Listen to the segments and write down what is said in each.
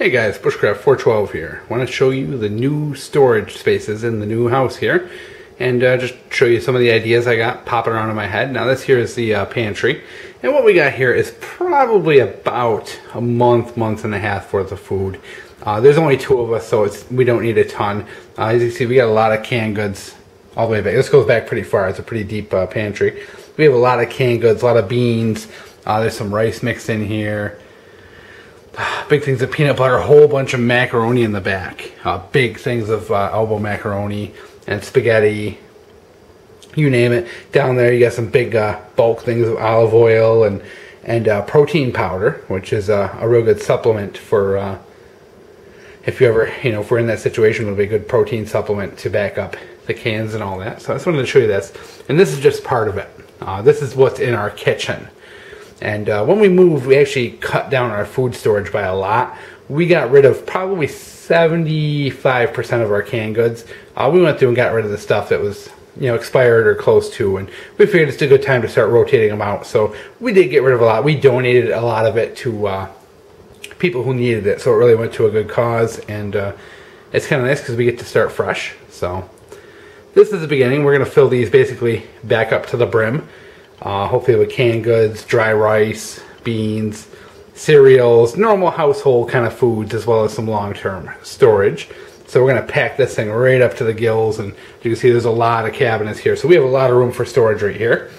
Hey guys, Bushcraft 412 here. I want to show you the new storage spaces in the new house here, and just show you some of the ideas I got popping around in my head. Now this here is the pantry, and what we got here is probably about a month and a half worth of food. There's only two of us, so we don't need a ton. As you can see, we got a lot of canned goods all the way back. This goes back pretty far. It's a pretty deep pantry. We have a lot of canned goods, a lot of beans. There's some rice mixed in here. Big things of peanut butter, a whole bunch of macaroni in the back. Big things of elbow macaroni and spaghetti, you name it. Down there you got some big bulk things of olive oil and protein powder, which is a real good supplement for if you ever, if we're in that situation, it'll be a good protein supplement to back up the cans and all that. So I just wanted to show you this. And this is just part of it. This is what's in our kitchen. And when we moved, we actually cut down our food storage by a lot. We got rid of probably 75% of our canned goods. We went through and got rid of the stuff that was, expired or close to, and we figured it's a good time to start rotating them out. So we did get rid of a lot. We donated a lot of it to people who needed it, so it really went to a good cause, and it's kind of nice because we get to start fresh. So this is the beginning. We're going to fill these basically back up to the brim. Hopefully with canned goods, dry rice, beans, cereals, normal household kind of foods, as well as some long-term storage. So we're going to pack this thing right up to the gills, and you can see there's a lot of cabinets here. So we have a lot of room for storage right here.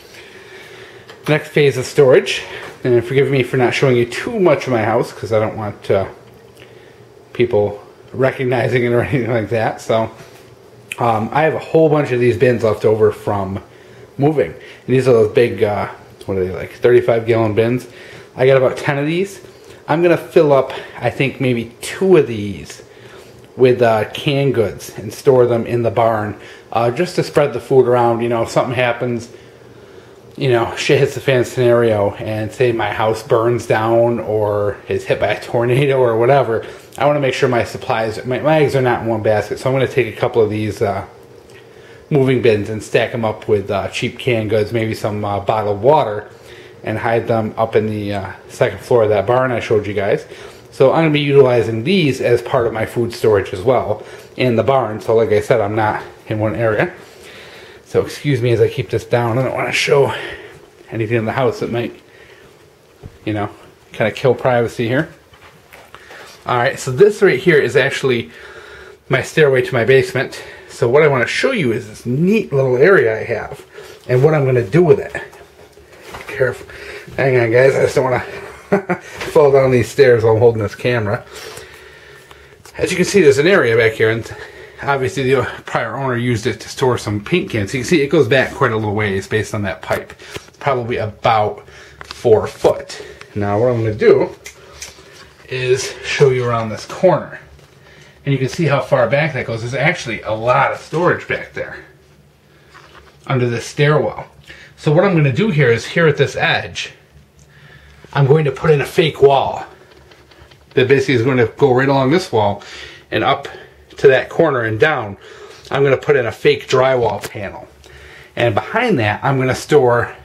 Next phase of storage, and forgive me for not showing you too much of my house, because I don't want people recognizing it or anything like that. So I have a whole bunch of these bins left over from moving. And these are those big, what are they, like 35-gallon bins. I got about 10 of these. I'm going to fill up, I think, maybe 2 of these with canned goods and store them in the barn, just to spread the food around. If something happens, shit hits the fan scenario, and say my house burns down or is hit by a tornado or whatever, I want to make sure my supplies, my eggs are not in one basket. So I'm going to take a couple of these moving bins and stack them up with cheap canned goods, maybe some bottled water, and hide them up in the second floor of that barn I showed you guys. So I'm going to be utilizing these as part of my food storage as well in the barn. So like I said, I'm not in one area. So excuse me as I keep this down. I don't want to show anything in the house that might, kind of kill privacy here. Alright, so this right here is actually my stairway to my basement. So what I want to show you is this neat little area I have, and what I'm going to do with it. Careful. Hang on, guys. I just don't want to fall down these stairs while I'm holding this camera. As you can see, there's an area back here, and obviously the prior owner used it to store some paint cans. So you can see it goes back quite a little ways based on that pipe. It's probably about 4 foot. Now what I'm going to do is show you around this corner. And you can see how far back that goes. There's actually a lot of storage back there under this stairwell. So what I'm going to do here is, here at this edge, I'm going to put in a fake wall that basically is going to go right along this wall and up to that corner and down. I'm going to put in a fake drywall panel. And behind that, I'm going to store,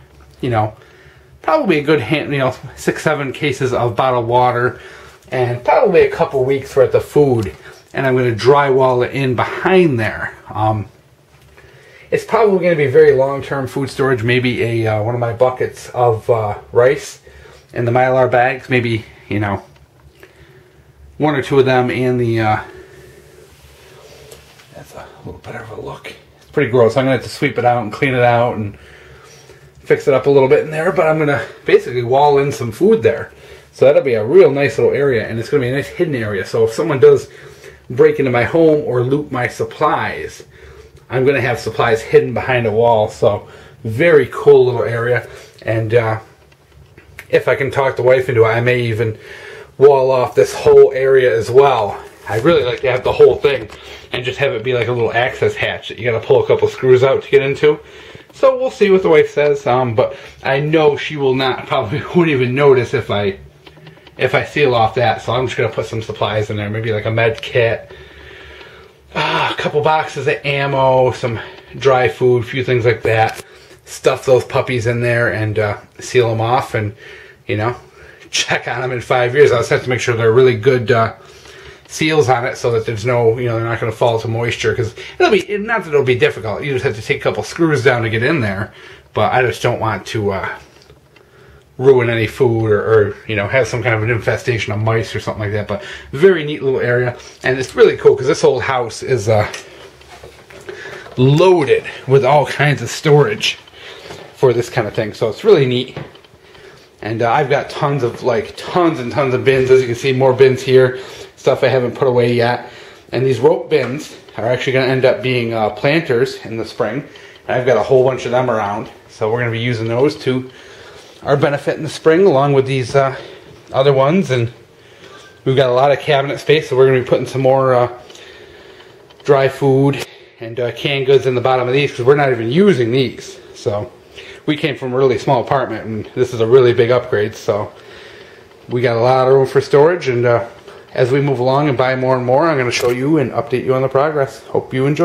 probably a good 6-7 cases of bottled water and probably a couple weeks worth of food. And I'm going to drywall it in behind there. It's probably going to be very long-term food storage. Maybe one of my buckets of rice in the Mylar bags. Maybe, 1 or 2 of them in the... that's a little better of a look. It's pretty gross. I'm going to have to sweep it out and clean it out and fix it up a little bit in there. But I'm going to basically wall in some food there. So that'll be a real nice little area. And it's going to be a nice hidden area. So if someone does break into my home or loot my supplies, I'm going to have supplies hidden behind a wall. So very cool little area. And if I can talk the wife into it, I may even wall off this whole area as well. I'd really like to have the whole thing and just have it be like a little access hatch that you got to pull a couple screws out to get into. So we'll see what the wife says. But I know she will not, probably won't even notice if I seal off that. So I'm just going to put some supplies in there, maybe like a med kit, a couple boxes of ammo, some dry food, a few things like that. Stuff those puppies in there and seal them off, and check on them in 5 years. I just have to make sure they're really good seals on it so that there's no, you know, they're not going to fall to moisture, because it'll be, not that it'll be difficult, you just have to take a couple screws down to get in there, but I just don't want to ruin any food or you know, have some kind of an infestation of mice or something like that. But very neat little area, and it's really cool because this old house is loaded with all kinds of storage for this kind of thing, so it's really neat. And I've got tons and tons of bins. As you can see, more bins here, stuff I haven't put away yet. And these rope bins are actually going to end up being planters in the spring. And I've got a whole bunch of them around, so we're going to be using those to our benefit in the spring, along with these other ones. And we've got a lot of cabinet space, so we're going to be putting some more dry food and canned goods in the bottom of these, because we're not even using these. So we came from a really small apartment, and this is a really big upgrade, so we got a lot of room for storage. And as we move along and buy more and more, I'm going to show you and update you on the progress. Hope you enjoy.